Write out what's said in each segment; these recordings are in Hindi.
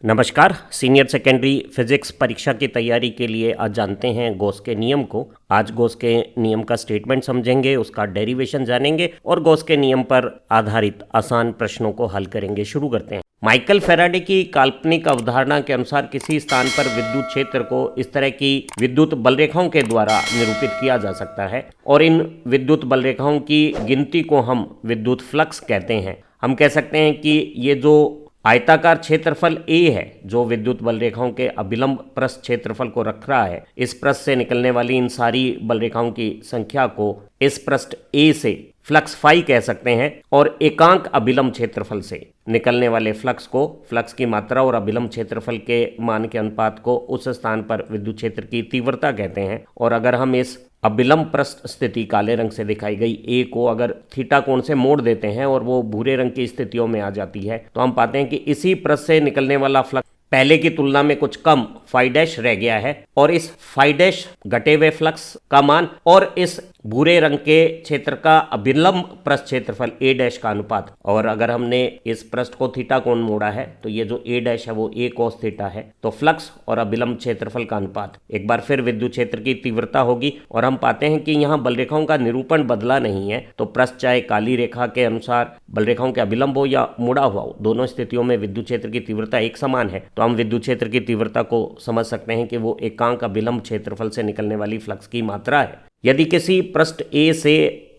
नमस्कार। सीनियर सेकेंडरी फिजिक्स परीक्षा की तैयारी के लिए आज जानते हैं गॉस के नियम को। आज गॉस के नियम का स्टेटमेंट समझेंगे, उसका डेरिवेशन जानेंगे और गॉस के नियम पर आधारित आसान प्रश्नों को हल करेंगे। शुरू करते हैं। माइकल फैराडे की काल्पनिक अवधारणा के अनुसार किसी स्थान पर विद्युत क्षेत्र को इस तरह की विद्युत बलरेखाओं के द्वारा निरूपित किया जा सकता है और इन विद्युत बलरेखाओं की गिनती को हम विद्युत फ्लक्स कहते हैं। हम कह सकते हैं कि ये जो आयताकार क्षेत्रफल A है, जो विद्युत बलरेखाओं के अभिलंब पृष्ठ क्षेत्रफल को रख रहा है, इस पृष्ठ से निकलने वाली इन सारी बलरेखाओं की संख्या को इस पृष्ठ A से फ्लक्स फाई कह सकते हैं और एकांक अभिलंब क्षेत्रफल से निकलने वाले फ्लक्स को फ्लक्स की मात्रा और अभिलंब क्षेत्रफल के मान के अनुपात को उस स्थान पर विद्युत क्षेत्र की तीव्रता कहते हैं। और अगर हम इस अभिलंब पृष्ठ स्थिति काले रंग से दिखाई गई ए को अगर थीटा कोण से मोड़ देते हैं और वो भूरे रंग की स्थितियों में आ जाती है, तो हम पाते हैं कि इसी पृष्ठ से निकलने वाला फ्लक्स पहले की तुलना में कुछ कम फाई डैश रह गया है और इस फाई डैश घटे हुए फ्लक्स का मान और इस भूरे रंग के क्षेत्र का अभिलंब पृष्ठ क्षेत्रफल ए डैश का अनुपात, और अगर हमने इस पृष्ठ को थीटा कोण मोड़ा है तो ये जो ए डैश है वो ए कोस थीटा है, तो फ्लक्स और अभिलंब क्षेत्रफल का अनुपात एक बार फिर विद्युत क्षेत्र की तीव्रता होगी। और हम पाते हैं कि यहाँ बलरेखाओं का निरूपण बदला नहीं है, तो पृष्ठ चाहे काली रेखा के अनुसार बलरेखाओं के अभिलंब हो या मुड़ा हुआ हो, दोनों स्थितियों में विद्युत क्षेत्र की तीव्रता एक समान है। तो हम विद्युत क्षेत्र की तीव्रता को समझ सकते हैं कि वो एकांक अभिलंब क्षेत्रफल से निकलने वाली फ्लक्स की मात्रा है। यदि किसी पृष्ठ A से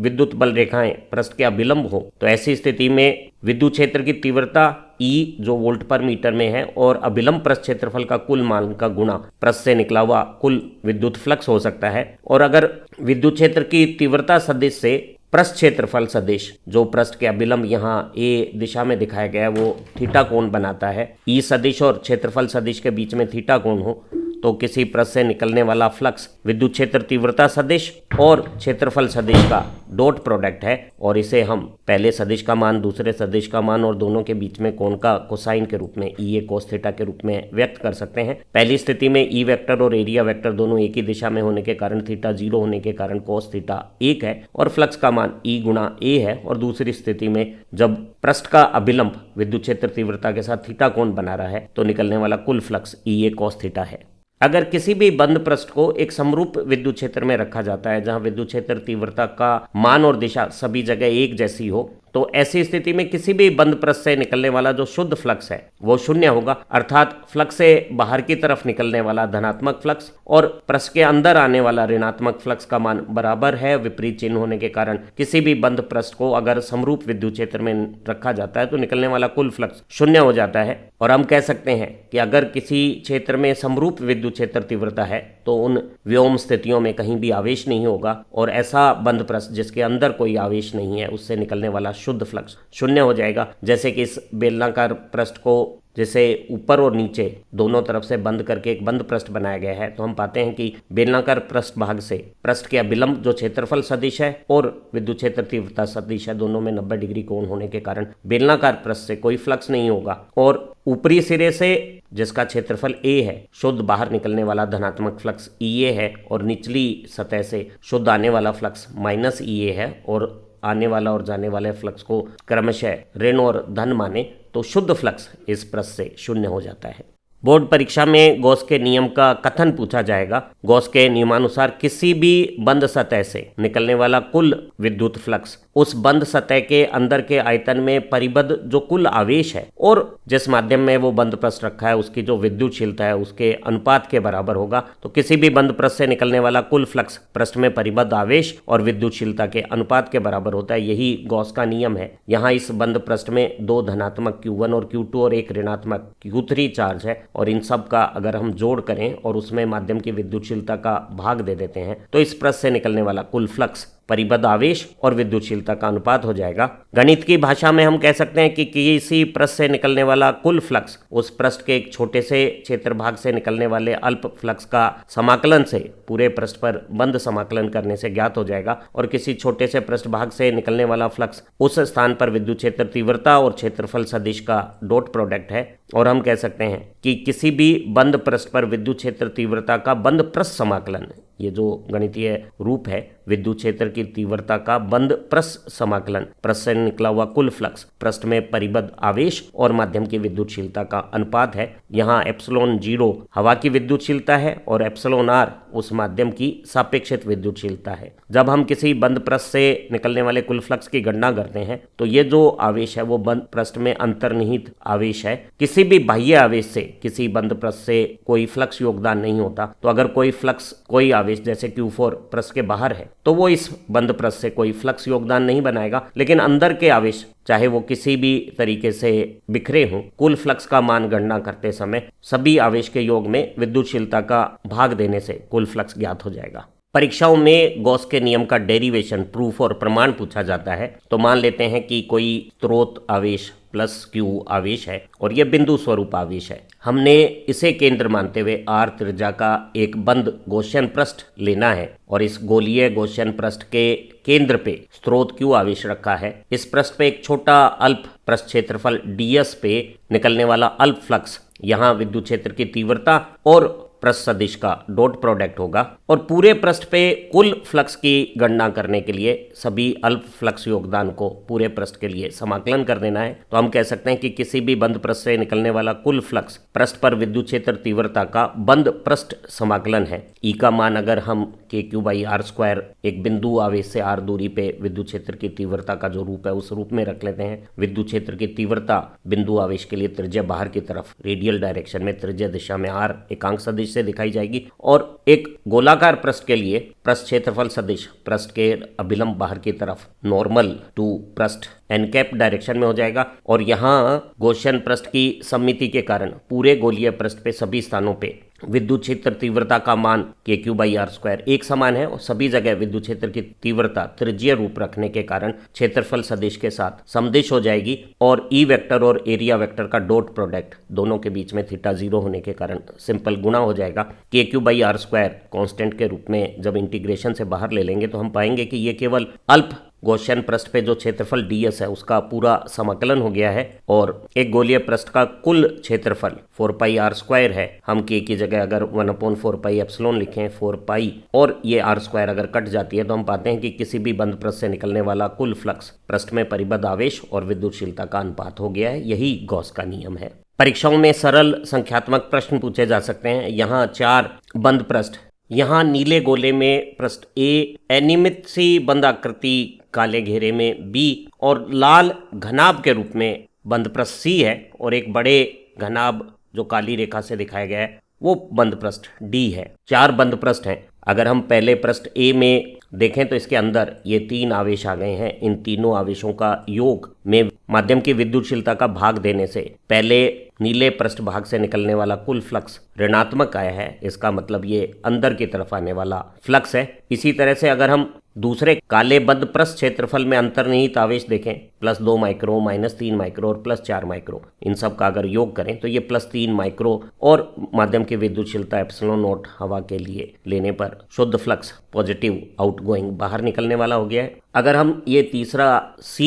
विद्युत बल रेखाएं पृष्ठ के अभिलंब हो, तो ऐसी स्थिति में विद्युत क्षेत्र की तीव्रता E जो वोल्ट पर मीटर में है और अभिलंब पृष्ठ क्षेत्रफल का कुल मान का गुणा पृष्ठ से निकला हुआ कुल विद्युत फ्लक्स हो सकता है। और अगर विद्युत क्षेत्र की तीव्रता सदिश से पृष्ठ क्षेत्रफल सदिश, जो पृष्ठ के अभिलंब यहाँ A दिशा में दिखाया गया है, वो थीटा कोण बनाता है, E सदिश और क्षेत्रफल सदिश के बीच में थीटा कोण हो, तो किसी पृष्ठ से निकलने वाला फ्लक्स विद्युत क्षेत्र तीव्रता सदिश और क्षेत्रफल सदिश का डॉट प्रोडक्ट है। और इसे हम पहले सदिश का मान, दूसरे सदिश का मान और दोनों के बीच में कोण का कोसाइन के रूप में ई ए कोस थीटा के रूप में व्यक्त कर सकते हैं। पहली स्थिति में ई वेक्टर और एरिया वेक्टर दोनों एक ही दिशा में होने के कारण थीटा 0 होने के कारण कोस थीटा 1 है और फ्लक्स का मान ई गुणा ए है। और दूसरी स्थिति में जब पृष्ठ का अभिलंब विद्युत क्षेत्र तीव्रता के साथ थीटा कोण बना रहा है, तो निकलने वाला कुल फ्लक्स ई ए कोस थीटा है। अगर किसी भी बंद पृष्ठ को एक समरूप विद्युत क्षेत्र में रखा जाता है, जहां विद्युत क्षेत्र तीव्रता का मान और दिशा सभी जगह एक जैसी हो, तो ऐसी स्थिति में किसी भी बंद पृष्ठ से निकलने वाला जो शुद्ध फ्लक्स है वो शून्य होगा, अर्थात फ्लक्स से बाहर की तरफ निकलने वाला धनात्मक फ्लक्स और पृष्ठ के अंदर आने वाला ऋणात्मक फ्लक्स का मान बराबर है। विपरीत चिन्ह होने के कारण किसी भी बंद पृष्ठ को अगर समरूप विद्युत क्षेत्र में रखा जाता है तो निकलने वाला कुल फ्लक्स शून्य हो जाता है। और हम कह सकते हैं कि अगर किसी क्षेत्र में समरूप विद्युत क्षेत्र तीव्रता है तो उन व्योम स्थितियों में कहीं भी आवेश नहीं होगा, और ऐसा बंद पृष्ठ जिसके अंदर कोई आवेश नहीं है उससे निकलने वाला शुद्ध फ्लक्स शून्य हो जाएगा। जैसे कि इस बेलनाकार पृष्ठ को जैसे ऊपर और नीचे दोनों तरफ से बंद करके एक बंद पृष्ठ बनाया गया है, तो हम पाते हैं कि बेलनाकार पृष्ठ भाग से पृष्ठ के अभिलंब जो क्षेत्रफल सदिश है और विद्युत क्षेत्र तीव्रता सदिश है, दोनों में 90 डिग्री कोण होने के कारण बेलनाकार पृष्ठ से कोई फ्लक्स नहीं होगा। और ऊपरी सिरे से जिसका क्षेत्रफल A है, शुद्ध बाहर निकलने वाला धनात्मक फ्लक्स EA है और निचली सतह से शुद्ध आने वाला फ्लक्स माइनस EA है, और आने वाला और जाने वाले फ्लक्स को क्रमशः ऋण और धन माने तो शुद्ध फ्लक्स इस पृष्ठ से शून्य हो जाता है। बोर्ड परीक्षा में गॉस के नियम का कथन पूछा जाएगा। गॉस के नियमानुसार किसी भी बंद सतह से निकलने वाला कुल विद्युत फ्लक्स उस बंद सतह के अंदर के आयतन में परिबद्ध जो कुल आवेश है और जिस माध्यम में वो बंद पृष्ठ रखा है उसकी जो विद्युतशीलता है उसके अनुपात के बराबर होगा। तो किसी भी बंद पृष्ठ से निकलने वाला कुल फ्लक्स पृष्ठ में परिबद्ध आवेश और विद्युतशीलता के अनुपात के बराबर होता है। यही गॉस का नियम है। यहाँ इस बंद पृष्ठ में 2 धनात्मक Q1 और Q2 और 1 ऋणात्मक Q3 चार्ज है, और इन सब का अगर हम जोड़ करें और उसमें माध्यम की विद्युतशीलता का भाग दे देते हैं तो इस पृष्ठ से निकलने वाला कुल फ्लक्स परिबद्ध आवेश और विद्युतशीलता का अनुपात हो जाएगा। गणित की भाषा में हम कह सकते हैं कि किसी पृष्ठ से निकलने वाला कुल फ्लक्स उस पृष्ठ के एक छोटे से क्षेत्र भाग से निकलने वाले अल्प फ्लक्स का समाकलन से पूरे पृष्ठ पर बंद समाकलन करने से ज्ञात हो जाएगा। और किसी छोटे से पृष्ठ भाग से निकलने वाला फ्लक्स उस स्थान पर विद्युत क्षेत्र तीव्रता और क्षेत्रफल सदिश का डॉट प्रोडक्ट है। और हम कह सकते हैं कि किसी भी बंद पृष्ठ पर विद्युत क्षेत्र तीव्रता का बंद पृष्ठ समाकलन, ये जो गणितीय रूप है विद्युत क्षेत्र की तीव्रता का बंद पृष्ठ समाकलन, पृष्ठ से निकला हुआ कुल फ्लक्स, पृष्ठ में परिबद्ध आवेश और माध्यम की विद्युतशीलता का अनुपात है। यहाँ एप्सिलॉन 0 हवा की विद्युतशीलता है और एप्सिलॉन r उस माध्यम की सापेक्षित विद्युतशीलता है। जब हम किसी बंद पृष्ठ से निकलने वाले कुल फ्लक्स की गणना करते हैं तो ये जो आवेश है वो बंद पृष्ठ में अंतर्निहित आवेश है। किसी भी बाह्य आवेश से किसी बंद पृष्ठ से कोई फ्लक्स योगदान नहीं होता। तो अगर कोई आवेश जैसे Q4 पृष्ठ के बाहर है तो वो इस बंद पृष्ठ से कोई फ्लक्स योगदान नहीं बनाएगा, लेकिन अंदर के आवेश चाहे वो किसी भी तरीके से बिखरे हों, कुल फ्लक्स का मान गणना करते समय सभी आवेश के योग में विद्युतशीलता का भाग देने से कुल फ्लक्स ज्ञात हो जाएगा। परीक्षाओं में गॉस के नियम का डेरिवेशन, प्रूफ और प्रमाण पूछा जाता है। तो मान लेते हैं कि कोई स्रोत आवेश प्लस Q आवेश है और यह बिंदु स्वरूप आवेश है। हमने इसे केंद्र मानते हुए r त्रिज्या का एक बंद गॉसियन पृष्ठ लेना है और इस गोलीय गॉसियन पृष्ठ के केंद्र पे स्रोत Q आवेश रखा है। इस पृष्ठ पे एक छोटा अल्प पृष्ठ क्षेत्रफल ds पे निकलने वाला अल्प फ्लक्स, यहाँ विद्युत क्षेत्र की तीव्रता और पृष्ठ सदिश का डॉट प्रोडक्ट होगा और पूरे पृष्ठ पे कुल फ्लक्स की गणना करने के लिए सभी अल्प फ्लक्स योगदान को पूरे पृष्ठ के लिए समाकलन कर देना है। तो हम कह सकते हैं कि किसी भी बंद पृष्ठ से निकलने वाला कुल फ्लक्स पृष्ठ पर विद्युत क्षेत्र तीव्रता का बंद पृष्ठ समाकलन है। ई का मान अगर हम KQ/r² एक बिंदु आवेश से r दूरी पे विद्युत क्षेत्र की तीव्रता का जो रूप है उस रूप में रख लेते हैं। विद्युत क्षेत्र की तीव्रता बिंदु आवेश के लिए त्रिज्या बाहर की तरफ रेडियल डायरेक्शन में त्रिज्या दिशा में r एकांक सदिश से दिखाई जाएगी और एक गोलाकार पृष्ठ के लिए पृष्ठ क्षेत्रफल सदिश पृष्ठ के अभिलंब बाहर की तरफ नॉर्मल टू पृष्ठ एनकैप डायरेक्शन में हो जाएगा। और यहाँ गॉसियन पृष्ठ की सममिति के कारण पूरे गोलीय पृष्ठ पे सभी स्थानों पे विद्युत क्षेत्र तीव्रता का मान KQ/r² एक समान है और सभी जगह विद्युत क्षेत्र की तीव्रता त्रिज्यीय रूप रखने के कारण क्षेत्रफल सदिश के साथ समदिश हो जाएगी और ई वेक्टर और एरिया वेक्टर का डॉट प्रोडक्ट दोनों के बीच में थीटा 0 होने के कारण सिंपल गुणा हो जाएगा। KQ/r² कांस्टेंट के रूप में जब इंटीग्रेशन से बाहर ले लेंगे तो हम पाएंगे कि ये केवल अल्प गॉसियन पृष्ठ पे जो क्षेत्रफल ds है उसका पूरा समाकलन हो गया है और एक गोलीय पृष्ठ का कुल क्षेत्रफल 4πr² है। हम k की जगह अगर 1/4π एप्सिलॉन लिखें 4π और ये r² अगर कट जाती है तो हम पाते हैं कि किसी भी बंद पृष्ठ से निकलने वाला कुल फ्लक्स पृष्ठ में परिबद्ध आवेश और विद्युतशीलता का अनुपात हो गया है। यही गॉस का नियम है। परीक्षाओं में सरल संख्यात्मक प्रश्न पूछे जा सकते हैं। यहाँ 4 बंद पृष्ठ, यहाँ नीले गोले में पृष्ठ A अनियमित सी बंद आकृति काले घेरे में B और लाल घनाभ के रूप में बंद पृष्ठ C है और एक बड़े घनाभ जो काली रेखा से दिखाया गया है वो बंद पृष्ठ D है। 4 बंद पृष्ठ हैं। अगर हम पहले पृष्ठ A में देखें तो इसके अंदर ये 3 आवेश आ गए हैं। इन तीनों आवेशों का योग में माध्यम की विद्युतशीलता का भाग देने से पहले नीले पृष्ठ भाग से निकलने वाला कुल फ्लक्स ऋणात्मक आया है। इसका मतलब ये अंदर की तरफ आने वाला फ्लक्स है। इसी तरह से अगर हम दूसरे काले बंद पृष्ठ क्षेत्रफल में अंतर्निहित आवेश देखें +2 माइक्रो, -3 माइक्रो और +4 माइक्रो, इन सब का अगर योग करें तो ये +3 माइक्रो और माध्यम की विद्युतशीलता ε0 हवा के लिए लेने पर शुद्ध फ्लक्स पॉजिटिव आउटगोइंग बाहर निकलने वाला हो गया है। अगर हम ये तीसरा C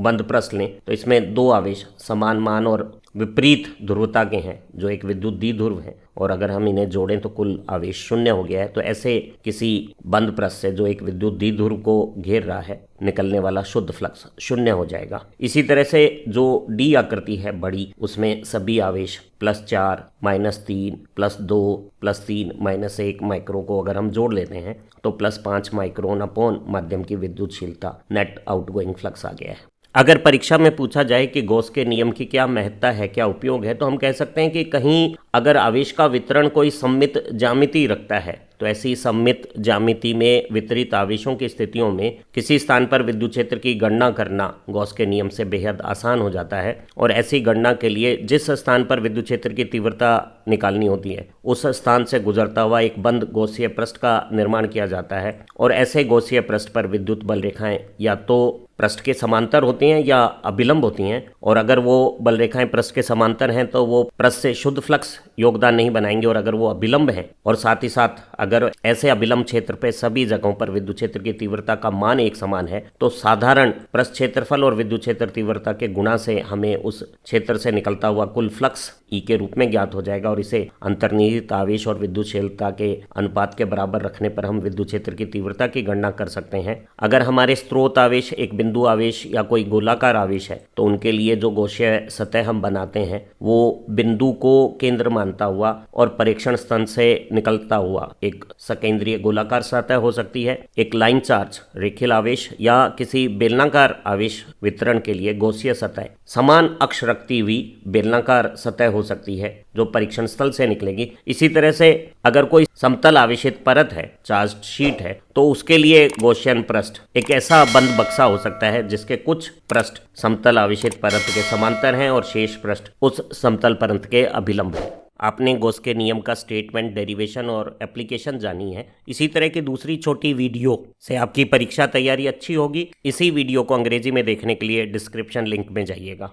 बंद पृष्ठ लें तो इसमें 2 आवेश समान मान और विपरीत ध्रुवता के हैं जो एक विद्युत द्विध्रुव है और अगर हम इन्हें जोड़ें तो कुल आवेश 0 हो गया है। तो ऐसे किसी बंद पृष्ठ से जो एक विद्युत द्विध्रुव को घेर रहा है निकलने वाला शुद्ध फ्लक्स 0 हो जाएगा। इसी तरह से जो D आकृति है बड़ी, उसमें सभी आवेश +4, -3, +2, +3, -1 माइक्रो को अगर हम जोड़ लेते हैं तो +5 माइक्रोन अपॉन माध्यम की विद्युतशीलता नेट आउटगोइंग फ्लक्स आ गया है। अगर परीक्षा में पूछा जाए कि गॉस के नियम की क्या महत्ता है, क्या उपयोग है, तो हम कह सकते हैं कि कहीं अगर आवेश का वितरण कोई सममित ज्यामिति रखता है तो ऐसी सममित ज्यामिति में वितरित आवेशों की स्थितियों में किसी स्थान पर विद्युत क्षेत्र की गणना करना गॉस के नियम से बेहद आसान हो जाता है। और ऐसी गणना के लिए जिस स्थान पर विद्युत क्षेत्र की तीव्रता निकालनी होती है उस स्थान से गुजरता हुआ एक बंद गॉसीय पृष्ठ का निर्माण किया जाता है और ऐसे गॉसीय पृष्ठ पर विद्युत बल रेखाएं या तो पृष्ठ के समांतर होती हैं या अभिलंब होती हैं, और अगर वो बल रेखाएं पृष्ठ के समांतर हैं तो वो पृष्ठ से शुद्ध फ्लक्स योगदान नहीं बनाएंगे, और अगर वो अभिलंब हैं और साथ ही साथ अगर ऐसे अभिलंब क्षेत्र पे सभी जगहों पर विद्युत क्षेत्र की तीव्रता का मान एक समान है तो साधारण पृष्ठ क्षेत्रफल और विद्युत क्षेत्र तीव्रता के गुणा से हमें उस क्षेत्र से निकलता हुआ कुल फ्लक्स ई के रूप में ज्ञात हो जाएगा, और इसे अंतर्निहित आवेश और विद्युतशीलता के अनुपात के बराबर रखने पर हम विद्युत क्षेत्र की तीव्रता की गणना कर सकते हैं। अगर हमारे स्रोत आवेश एक बिंदु आवेश या कोई गोलाकार आवेश है तो उनके लिए जो गौसीय सतह हम बनाते हैं वो बिंदु को केंद्र मानता हुआ और परीक्षण स्तंभ से निकलता हुआ एक सकेंद्रीय गोलाकार सतह हो सकती है। एक लाइन चार्ज रेखीय आवेश या किसी बेलनाकार आवेश वितरण के लिए गौसीय सतह समान अक्ष रखती हुई बेलनाकार सतह हो सकती है जो परीक्षण स्थल से निकलेगी। इसी तरह से अगर कोई समतल आवेशित परत है, चार्ज शीट है, तो उसके लिए गौसियन पृष्ठ एक ऐसा बंद बक्सा हो सकता है जिसके कुछ पृष्ठ समतल आवेशित परत के समांतर हैं और शेष पृष्ठ उस समतल परत के अभिलंब हैं। आपने गॉस के नियम का स्टेटमेंट, डेरिवेशन और एप्लीकेशन जानी है। इसी तरह की दूसरी छोटी वीडियो से आपकी परीक्षा तैयारी अच्छी होगी। इसी वीडियो को अंग्रेजी में देखने के लिए डिस्क्रिप्शन लिंक में जाइएगा।